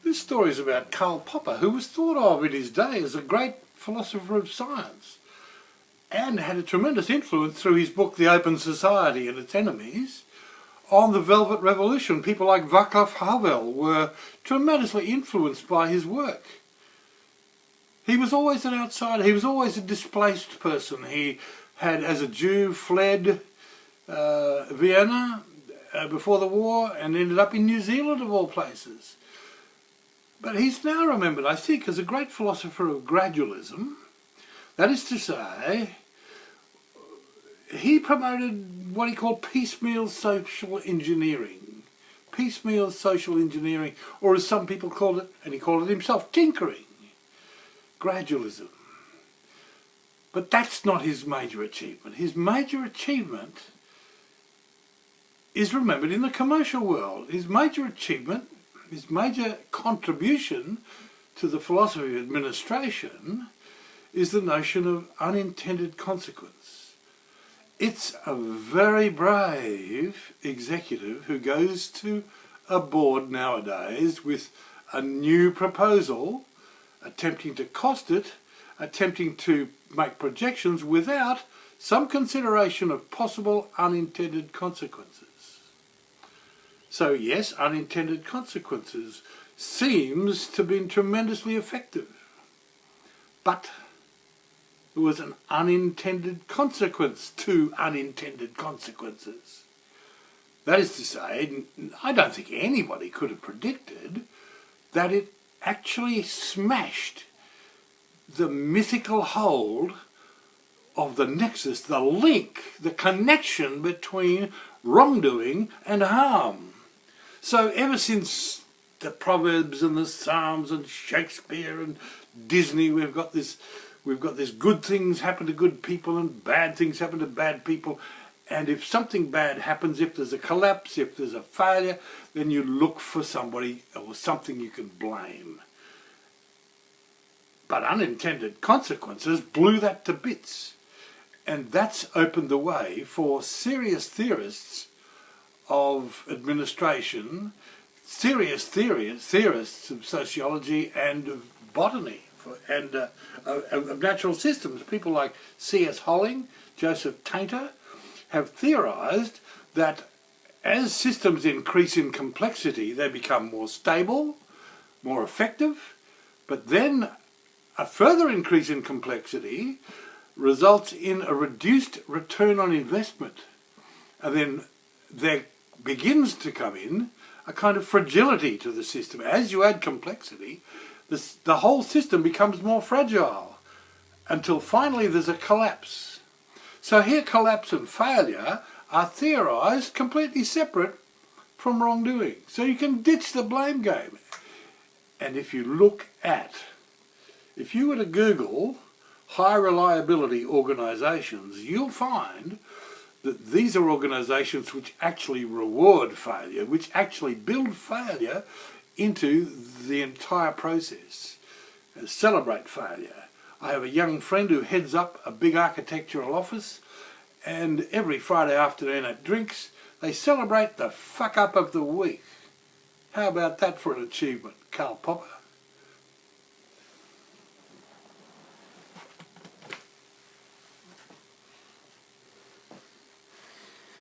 This story is about Karl Popper, who was thought of in his day as a great philosopher of science and had a tremendous influence through his book The Open Society and Its Enemies on the Velvet Revolution. People like Václav Havel were tremendously influenced by his work. He was always an outsider, he was always a displaced person. He had, as a Jew, fled Vienna before the war and ended up in New Zealand of all places. But he's now remembered, I think, as a great philosopher of gradualism. That is to say, he promoted what he called piecemeal social engineering. Piecemeal social engineering, or as some people called it, and he called it himself, tinkering. Gradualism. But that's not his major achievement. His major achievement is remembered in the commercial world. His major achievement, his major contribution to the philosophy of administration is the notion of unintended consequence. It's a very brave executive who goes to a board nowadays with a new proposal, attempting to cost it, attempting to make projections without some consideration of possible unintended consequences. So yes, unintended consequences seems to have been tremendously effective. But there was an unintended consequence to unintended consequences. That is to say, I don't think anybody could have predicted that it actually smashed the mythical hold of the nexus, the link, the connection between wrongdoing and harm. So ever since the Proverbs and the Psalms and Shakespeare and Disney, we've got this good things happen to good people and bad things happen to bad people. And if something bad happens, if there's a collapse, if there's a failure, then you look for somebody or something you can blame. But unintended consequences blew that to bits. And that's opened the way for serious theorists of administration, serious theorists of sociology and of botany and of natural systems. People like C.S. Holling, Joseph Tainter have theorised that as systems increase in complexity, they become more stable, more effective, but then a further increase in complexity results in a reduced return on investment. And then there begins to come in a kind of fragility to the system. As you add complexity, the whole system becomes more fragile until finally there's a collapse. So here collapse and failure are theorised completely separate from wrongdoing. So you can ditch the blame game. And if you were to Google high reliability organisations, you'll find that these are organisations which actually reward failure, which actually build failure into the entire process, and celebrate failure. I have a young friend who heads up a big architectural office, and every Friday afternoon at drinks, they celebrate the fuck up of the week. How about that for an achievement, Karl Popper?